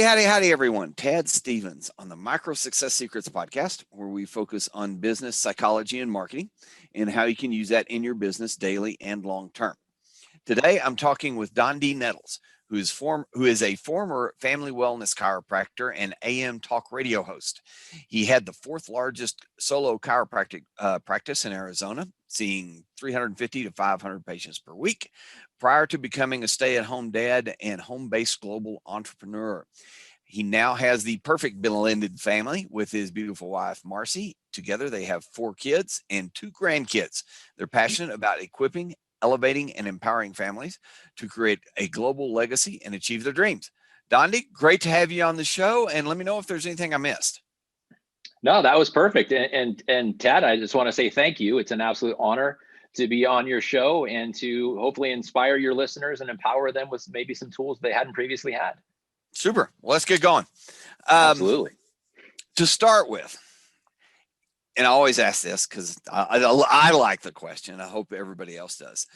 Howdy, everyone. Tad Stevens on the Micro Success Secrets podcast, where we focus on business psychology and marketing and how you can use that in your business daily and long term. Today, I'm talking with Dondee Nettles, who is a former family wellness chiropractor and AM talk radio host. He had the fourth largest solo chiropractic practice in Arizona, seeing 350 to 500 patients per week, prior to becoming a stay-at-home dad and home-based global entrepreneur. He now has the perfect blended family with his beautiful wife, Marcy. Together, they have 4 kids and 2 grandkids. They're passionate about equipping, elevating, and empowering families to create a global legacy and achieve their dreams. Dondee, great to have you on the show, and let me know if there's anything I missed. No, that was perfect. And Tad, I just want to say thank you. It's an absolute honor to be on your show and to hopefully inspire your listeners and empower them with maybe some tools they hadn't previously had. Super. Well, let's get going. Absolutely. To start with, and I always ask this because I like the question. I hope everybody else does.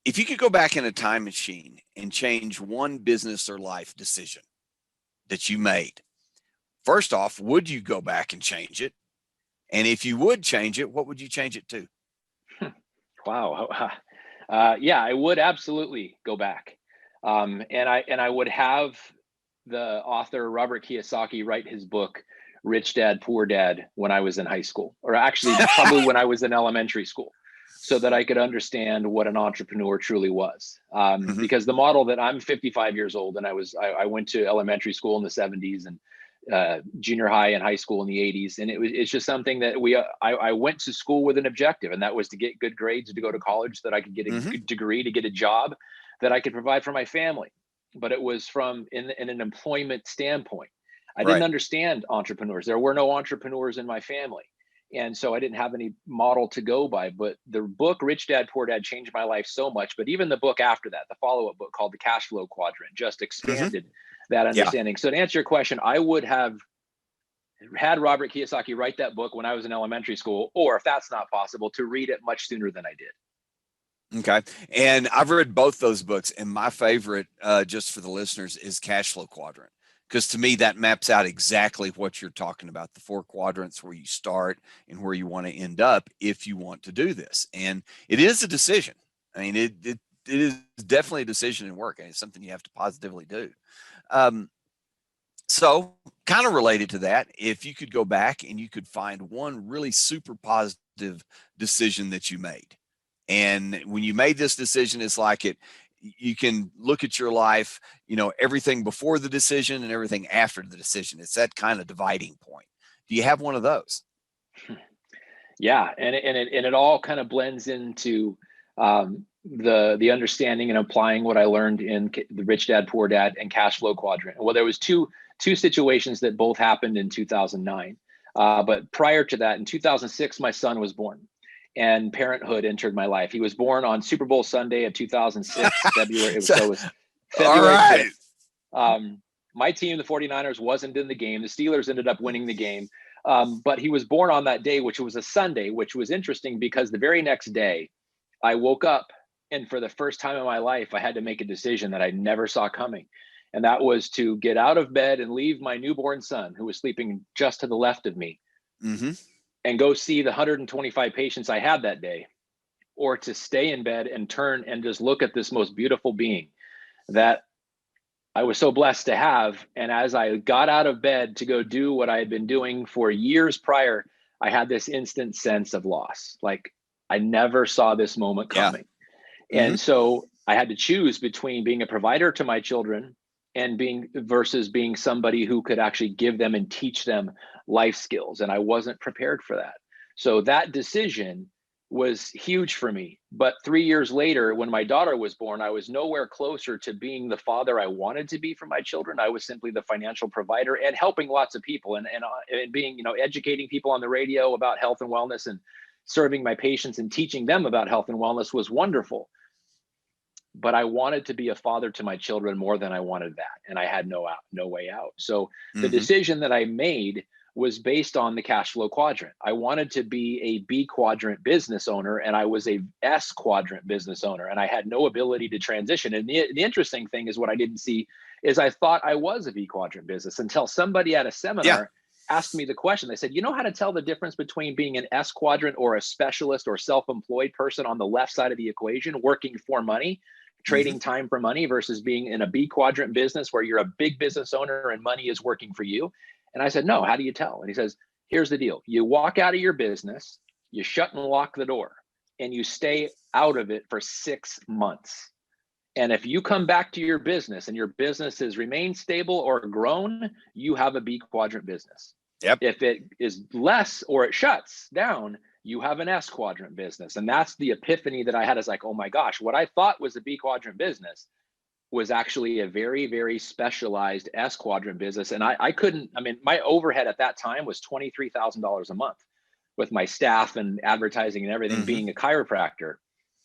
If you could go back in a time machine and change one business or life decision that you made, first off, would you go back and change it? And if you would change it, what would you change it to? Wow. Yeah, I would absolutely go back. And I would have the author Robert Kiyosaki write his book, Rich Dad, Poor Dad, when I was in high school, or actually probably when I was in elementary school, so that I could understand what an entrepreneur truly was. Because the model that I'm 55 years old, and I went to elementary school in the 70s and junior high and high school in the 80s. And it's just something that I went to school with an objective, and that was to get good grades, to go to college, so that I could get a good degree, to get a job that I could provide for my family. But it was from in an employment standpoint. I didn't understand entrepreneurs. There were no entrepreneurs in my family. And so I didn't have any model to go by. But the book, Rich Dad, Poor Dad, changed my life so much. But even the book after that, the follow-up book called The Cash Flow Quadrant, just expanded that understanding. Yeah. So to answer your question, I would have had Robert Kiyosaki write that book when I was in elementary school, or if that's not possible, to read it much sooner than I did. Okay. And I've read both those books, and my favorite, just for the listeners, is Cash Flow Quadrant. Because to me, that maps out exactly what you're talking about, the 4 quadrants where you start and where you want to end up if you want to do this. And it is a decision. I mean, it is definitely a decision in work, and it's something you have to positively do. So kind of related to that, if you could go back and you could find one really super positive decision that you made, and when you made this decision, it's like you can look at your life, everything before the decision and everything after the decision. It's that kind of dividing point. Do you have one of those? Yeah. And it all kind of blends into the understanding and applying what I learned in the Rich Dad, Poor Dad and Cash Flow Quadrant. Well, there was two situations that both happened in 2009. But prior to that, in 2006, my son was born. And parenthood entered my life. He was born on Super Bowl Sunday of 2006, February. So it was February 5th. My team, the 49ers, wasn't in the game. The Steelers ended up winning the game. But he was born on that day, which was a Sunday, which was interesting because the very next day, I woke up, and for the first time in my life, I had to make a decision that I never saw coming. And that was to get out of bed and leave my newborn son, who was sleeping just to the left of me, and go see the 125 patients I had that day, or to stay in bed and turn and just look at this most beautiful being that I was so blessed to have. And as I got out of bed to go do what I had been doing for years prior, I had this instant sense of loss. Like I never saw this moment coming. And so I had to choose between being a provider to my children and versus being somebody who could actually give them and teach them life skills. And I wasn't prepared for that. So that decision was huge for me. But 3 years later, when my daughter was born, I was nowhere closer to being the father I wanted to be for my children. I was simply the financial provider and helping lots of people and being, educating people on the radio about health and wellness, and serving my patients and teaching them about health and wellness was wonderful. But I wanted to be a father to my children more than I wanted that. And I had no way out. So the decision that I made was based on the cash flow quadrant. I wanted to be a B quadrant business owner, and I was a S quadrant business owner, and I had no ability to transition. And the interesting thing is, what I didn't see is I thought I was a B quadrant business until somebody at a Yeah. seminar asked me the question. They said, you know how to tell the difference between being an S quadrant or a specialist or self-employed person on the left side of the equation, working for money, Hmm. trading time for money, versus being in a B quadrant business where you're a big business owner and money is working for you? And I said, no, how do you tell? And he says, here's the deal. You walk out of your business, you shut and lock the door, and you stay out of it for 6 months. And if you come back to your business and your business has remained stable or grown, you have a B quadrant business. Yep. If it is less or it shuts down, you have an S quadrant business. And that's the epiphany that I had, is like, oh my gosh, what I thought was a B quadrant business was actually a very, very specialized S quadrant business. And I couldn't, I mean, my overhead at that time was $23,000 a month with my staff and advertising and everything, Hmm. being a chiropractor.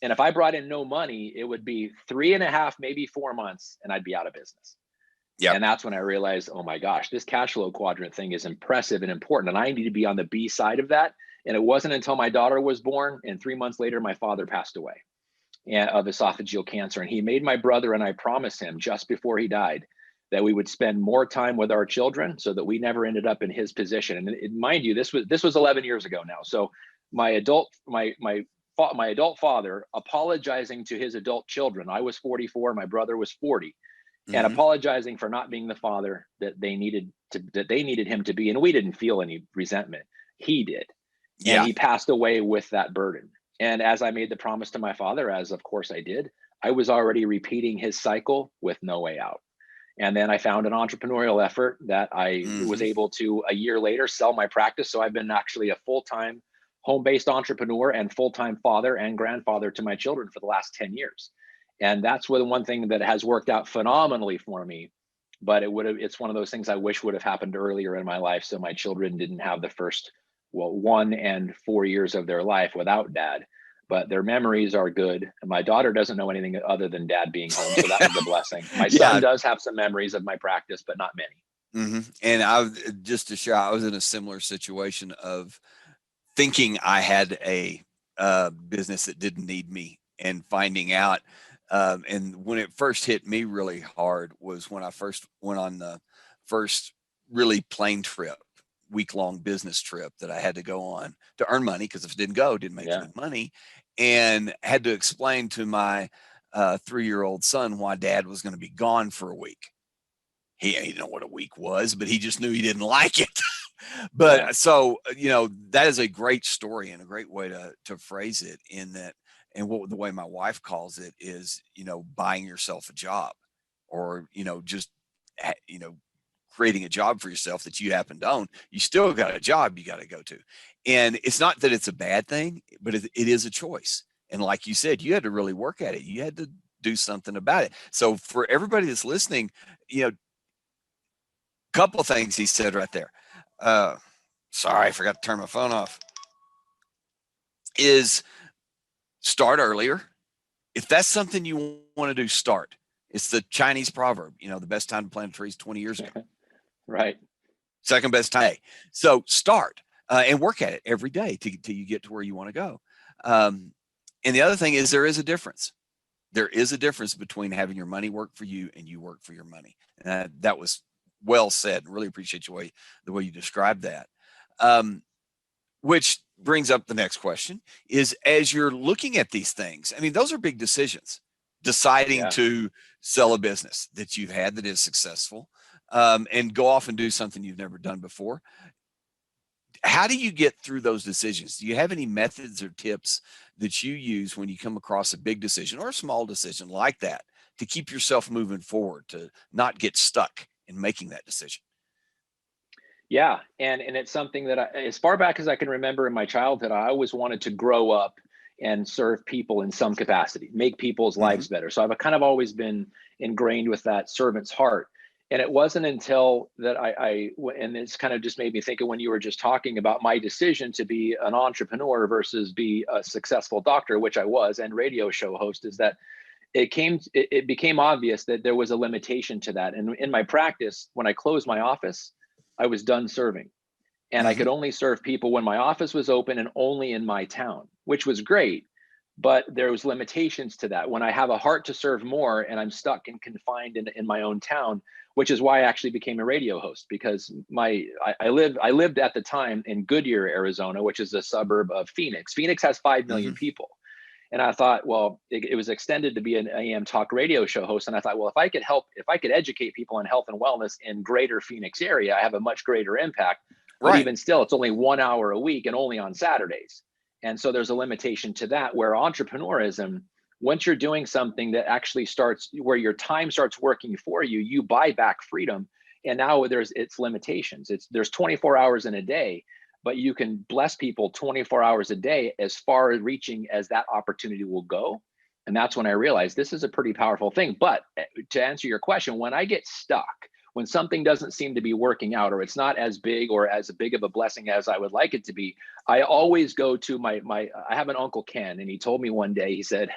And if I brought in no money, it would be 3.5, maybe 4 months, and I'd be out of business. Yep. And that's when I realized, oh my gosh, this cash flow quadrant thing is impressive and important. And I need to be on the B side of that. And it wasn't until my daughter was born and 3 months later, my father passed away of esophageal cancer. And he made my brother and I promise him just before he died that we would spend more time with our children so that we never ended up in his position. And mind you, this was 11 years ago now. So my adult father apologizing to his adult children. I was 44, my brother was 40, and Hmm. apologizing for not being the father that they needed him to be. And we didn't feel any resentment. He did. And Yeah. he passed away with that burden. And as I made the promise to my father, as of course I did, I was already repeating his cycle with no way out. And then I found an entrepreneurial effort that I was Hmm. able to, a year later, sell my practice. So I've been actually a full-time home-based entrepreneur and full-time father and grandfather to my children for the last 10 years. And that's one thing that has worked out phenomenally for me. But it's one of those things I wish would have happened earlier in my life, so my children didn't have the first, well, 1 and 4 years of their life without dad. But their memories are good. And my daughter doesn't know anything other than dad being home. So that was a blessing. My son Yeah. does have some memories of my practice, but not many. And I, just to share, I was in a similar situation of thinking I had a business that didn't need me, and finding out. And when it first hit me really hard was when I first went on the first really plane trip, week-long business trip that I had to go on to earn money, because if I didn't go, didn't make Yeah. any money, and had to explain to my 3-year-old son why dad was going to be gone for a week. He didn't know what a week was, but he just knew he didn't like it. Yeah. But so, that is a great story and a great way to phrase it, in that. And what the way my wife calls it is, buying yourself a job, or, just, creating a job for yourself that you happen to own. You still got a job you got to go to. And it's not that it's a bad thing, but it is a choice. And like you said, you had to really work at it. You had to do something about it. So for everybody that's listening, couple things he said right there. Uh, Sorry, I forgot to turn my phone off. Is start earlier. If that's something you want to do, start. It's the Chinese proverb, the best time to plant a tree is 20 years ago. Right. Second best time. So start and work at it every day till you get to where you want to go. Um, and the other thing is, there is a difference. There is a difference between having your money work for you and you work for your money. That was well said. Really appreciate the way you described that. Um, which brings up the next question: is, as you're looking at these things, I mean, those are big decisions. Deciding Yeah. to sell a business that you've had that is successful, and go off and do something you've never done before. How do you get through those decisions? Do you have any methods or tips that you use when you come across a big decision or a small decision like that, to keep yourself moving forward, to not get stuck in making that decision? Yeah. And it's something that as far back as I can remember in my childhood, I always wanted to grow up and serve people in some capacity, make people's Hmm. lives better. So I've kind of always been ingrained with that servant's heart. And it wasn't until that and it's kind of just made me think of when you were just talking about my decision to be an entrepreneur versus be a successful doctor, which I was, and radio show host, is that it became obvious that there was a limitation to that. And in my practice, when I closed my office, I was done serving. And I Hmm. could only serve people when my office was open and only in my town, which was great. but there's limitations to that. When I have a heart to serve more and I'm stuck and confined in my own town, which is why I actually became a radio host, because I lived at the time in Goodyear, Arizona, which is a suburb of Phoenix. Phoenix has 5 million people. And I thought, well, it was extended to be an AM talk radio show host. And I thought, well, if I could educate people on health and wellness in greater Phoenix area, I have a much greater impact. But even still, it's only 1 hour a week and only on Saturdays. And so there's a limitation to that, where entrepreneurism, once you're doing something that actually starts where your time starts working for you, you buy back freedom. And now there's its limitations. There's 24 hours in a day, but you can bless people 24 hours a day, as far as reaching as that opportunity will go. And that's when I realized this is a pretty powerful thing. But to answer your question, when I get stuck, when something doesn't seem to be working out, or it's not as big or as big of a blessing as I would like it to be, I always go to I have an Uncle Ken, and he told me one day, he said,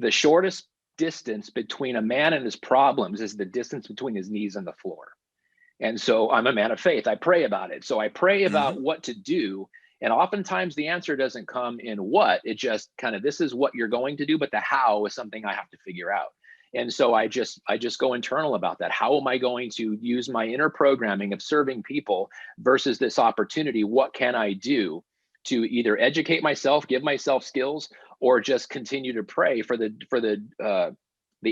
the shortest distance between a man and his problems is the distance between his knees and the floor. And so I'm a man of faith. I pray about it. So I pray about what to do. And oftentimes the answer doesn't come in what, it just kind of, this is what you're going to do, but the how is something I have to figure out. And so I just go internal about that. How am I going to use my inner programming of serving people versus this opportunity? What can I do to either educate myself, give myself skills, or just continue to pray for the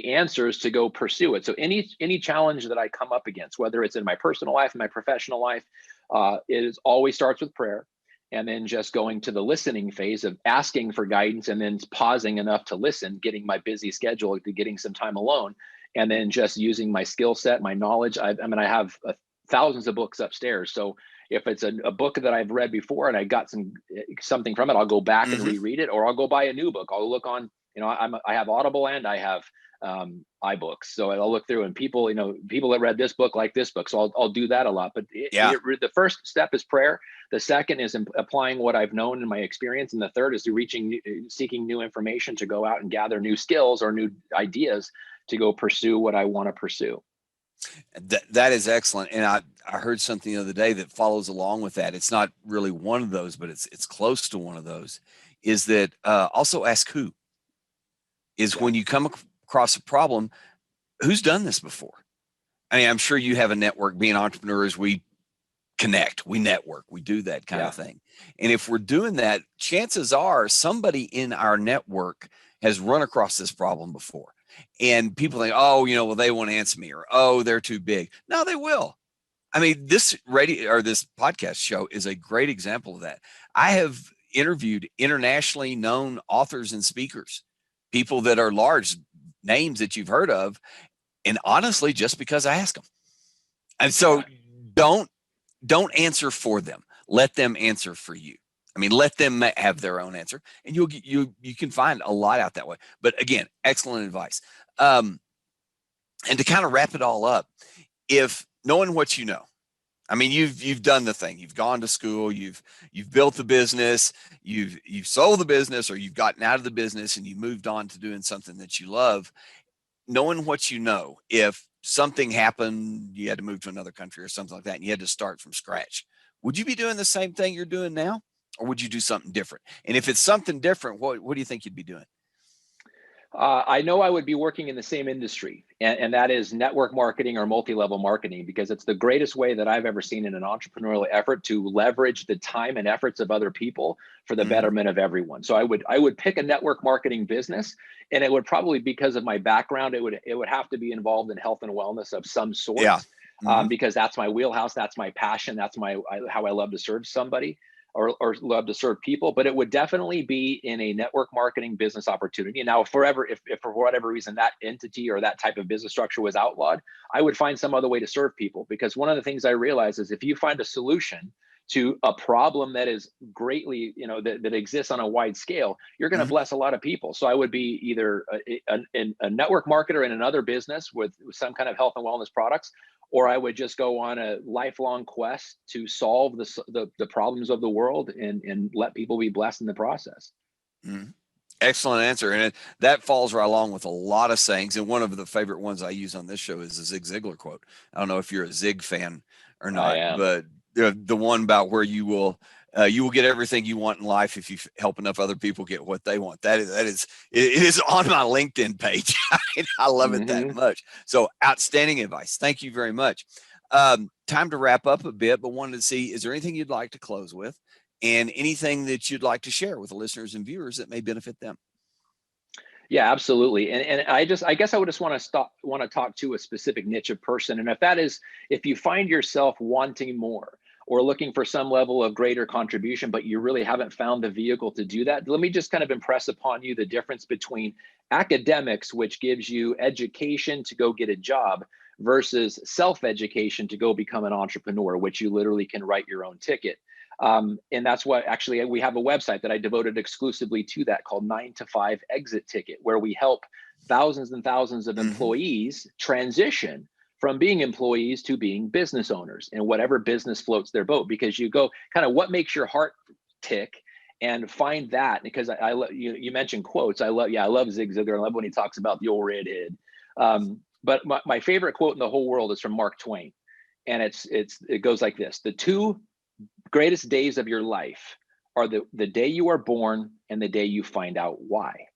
answers to go pursue it? So any challenge that I come up against, whether it's in my personal life, in my professional life, it always starts with prayer. And then just going to the listening phase of asking for guidance, and then pausing enough to listen, getting my busy schedule to getting some time alone, and then just using my skill set, my knowledge. I have thousands of books upstairs. So if it's a book that I've read before and I got something from it, I'll go back and reread it, or I'll go buy a new book. I'll look on, I have Audible and I have iBooks. So I'll look through, and people that read this book like this book. So I'll do that a lot. But the first step is prayer. The second is applying what I've known in my experience. And the third is seeking new information to go out and gather new skills or new ideas to go pursue what I want to pursue. That is excellent. And I heard something the other day that follows along with that. It's not really one of those, but it's close to one of those, is that also ask who. When you come across a problem, who's done this before? I mean, I'm sure you have a network. Being entrepreneurs, we connect, we network, we do that kind of thing. And if we're doing that, chances are somebody in our network has run across this problem before. And people think, oh, well, they won't answer me, or, oh, they're too big. No, they will. I mean, this podcast show is a great example of that. I have interviewed internationally known authors and speakers, people that are large names that you've heard of, and honestly, just because I ask them. And so don't answer for them. Let them answer for you. I mean, let them have their own answer, and you can find a lot out that way. But again, excellent advice. And to kind of wrap it all up, if knowing what you know, I mean, you've done the thing. You've gone to school. You've built the business. You've sold the business, or you've gotten out of the business and you moved on to doing something that you love. Knowing what you know, if something happened, you had to move to another country or something like that, and you had to start from scratch, would you be doing the same thing you're doing now, or would you do something different? And if it's something different, what do you think you'd be doing? I know I would be working in the same industry, and that is network marketing or multi-level marketing, because it's the greatest way that I've ever seen in an entrepreneurial effort to leverage the time and efforts of other people for the betterment of everyone. So I would pick a network marketing business, and it would probably, because of my background, it would have to be involved in health and wellness of some sort, because that's my wheelhouse, that's my passion, that's how I love to serve somebody. Or love to serve people, but it would definitely be in a network marketing business opportunity. Now, if for whatever reason that entity or that type of business structure was outlawed, I would find some other way to serve people. Because one of the things I realize is if you find a solution to a problem that is greatly, that exists on a wide scale, you're going to bless a lot of people. So I would be either a network marketer in another business with some kind of health and wellness products, or I would just go on a lifelong quest to solve the problems of the world and let people be blessed in the process. Excellent answer. And that falls right along with a lot of sayings. And one of the favorite ones I use on this show is the Zig Ziglar quote. I don't know if you're a Zig fan or not, but the one about where you will You will get everything you want in life if you help enough other people get what they want. It is on my LinkedIn page. I love it that much. So outstanding advice. Thank you very much. Time to wrap up a bit, but wanted to see, is there anything you'd like to close with, and anything that you'd like to share with the listeners and viewers that may benefit them? Yeah, absolutely. And I guess I would just want to talk to a specific niche of person. And if you find yourself wanting more or looking for some level of greater contribution, but you really haven't found the vehicle to do that, let me just kind of impress upon you the difference between academics, which gives you education to go get a job, versus self-education to go become an entrepreneur, which you literally can write your own ticket. And that's what actually we have a website that I devoted exclusively to that called 9 to 5 Exit Ticket, where we help thousands and thousands of employees transition from being employees to being business owners in whatever business floats their boat. Because you go kind of what makes your heart tick and find that. Because you mentioned quotes. I love Zig Ziglar. I love when he talks about the old redhead. But my favorite quote in the whole world is from Mark Twain. And it goes like this: the two greatest days of your life are the day you are born and the day you find out why.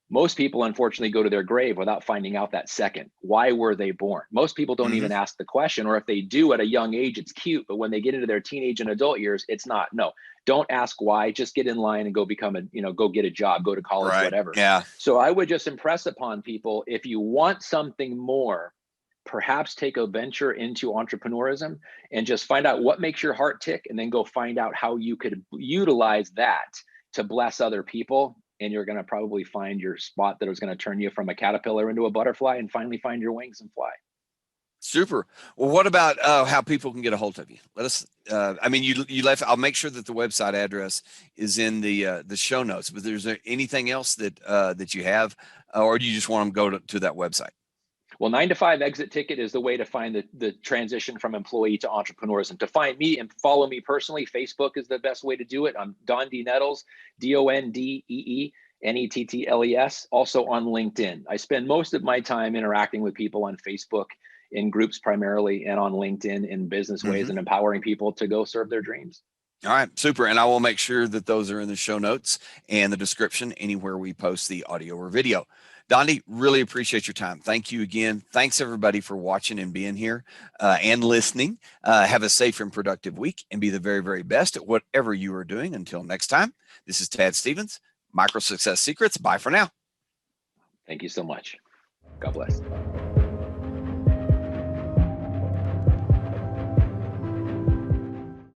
Most people, unfortunately, go to their grave without finding out that second. Why were they born? Most people don't even ask the question, or if they do at a young age, it's cute. But when they get into their teenage and adult years, it's not. No, don't ask why. Just get in line and go go get a job, go to college, whatever. Yeah. So I would just impress upon people, if you want something more, perhaps take a venture into entrepreneurism and just find out what makes your heart tick, and then go find out how you could utilize that to bless other people. And you're going to probably find your spot that is going to turn you from a caterpillar into a butterfly, and finally find your wings and fly. Super. Well, what about how people can get a hold of you? Let us. You left. I'll make sure that the website address is in the show notes. But is there anything else that you have, or do you just want them to go to that website? Well, 9 to 5 Exit Ticket is the way to find the transition from employee to entrepreneurs. And to find me and follow me personally, Facebook is the best way to do it. I'm Dondee Nettles, DondeeNettles. Also on LinkedIn. I spend most of my time interacting with people on Facebook in groups primarily, and on LinkedIn in business ways, and empowering people to go serve their dreams. All right, super. And I will make sure that those are in the show notes and the description anywhere we post the audio or video. Dondee, really appreciate your time. Thank you again. Thanks everybody for watching and being here and listening. Have a safe and productive week, and be the very, very best at whatever you are doing. Until next time, this is Tad Stevens, Micro Success Secrets. Bye for now. Thank you so much. God bless.